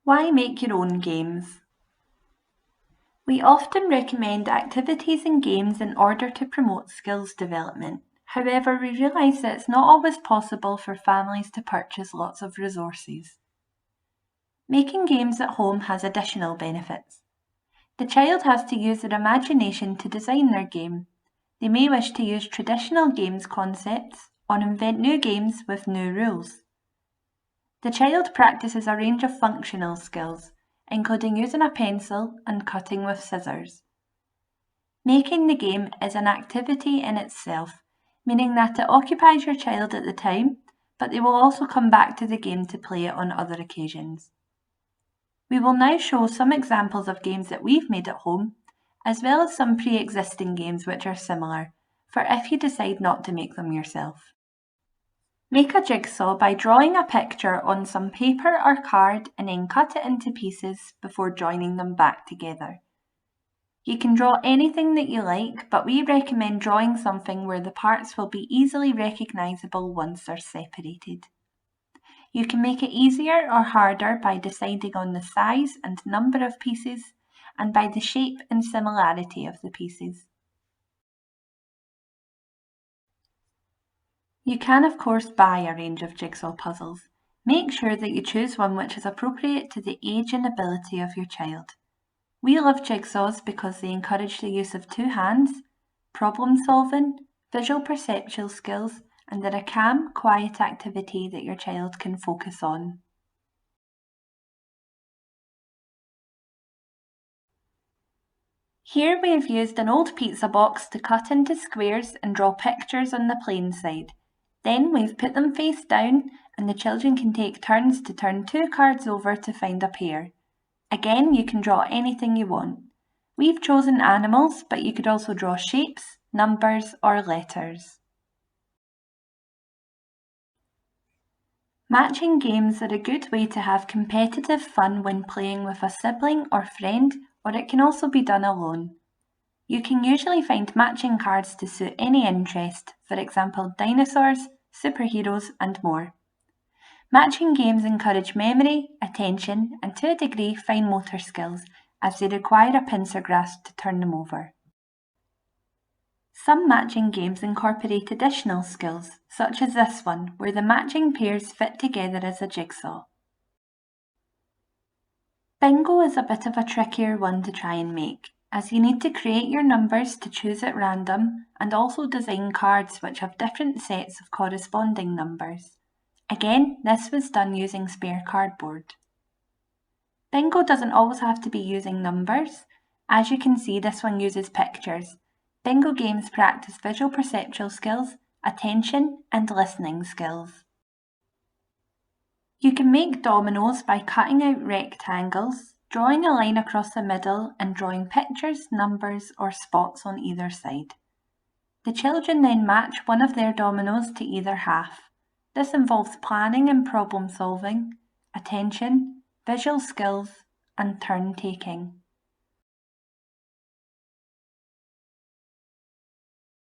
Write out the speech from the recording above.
Why make your own games? We often recommend activities and games in order to promote skills development. However, we realise that it's not always possible for families to purchase lots of resources. Making games at home has additional benefits. The child has to use their imagination to design their game. They may wish to use traditional games concepts or invent new games with new rules. The child practices a range of functional skills, including using a pencil and cutting with scissors. Making the game is an activity in itself, meaning that it occupies your child at the time, but they will also come back to the game to play it on other occasions. We will now show some examples of games that we've made at home, as well as some pre-existing games which are similar, for if you decide not to make them yourself. Make a jigsaw by drawing a picture on some paper or card and then cut it into pieces before joining them back together. You can draw anything that you like, but we recommend drawing something where the parts will be easily recognisable once they're separated. You can make it easier or harder by deciding on the size and number of pieces and by the shape and similarity of the pieces. You can of course buy a range of jigsaw puzzles. Make sure that you choose one which is appropriate to the age and ability of your child. We love jigsaws because they encourage the use of two hands, problem solving, visual perceptual skills, and they're a calm, quiet activity that your child can focus on. Here we have used an old pizza box to cut into squares and draw pictures on the plain side. Then we've put them face down and the children can take turns to turn two cards over to find a pair. Again, you can draw anything you want. We've chosen animals, but you could also draw shapes, numbers, or letters. Matching games are a good way to have competitive fun when playing with a sibling or friend, or it can also be done alone. You can usually find matching cards to suit any interest, for example dinosaurs, superheroes, and more. Matching games encourage memory, attention, and to a degree fine motor skills, as they require a pincer grasp to turn them over. Some matching games incorporate additional skills, such as this one, where the matching pairs fit together as a jigsaw. Bingo is a bit of a trickier one to try and make, as you need to create your numbers to choose at random and also design cards which have different sets of corresponding numbers. Again, this was done using spare cardboard. Bingo doesn't always have to be using numbers. As you can see, this one uses pictures. Bingo games practice visual perceptual skills, attention, and listening skills. You can make dominoes by cutting out rectangles, drawing a line across the middle, and drawing pictures, numbers, or spots on either side. The children then match one of their dominoes to either half. This involves planning and problem solving, attention, visual skills, and turn taking.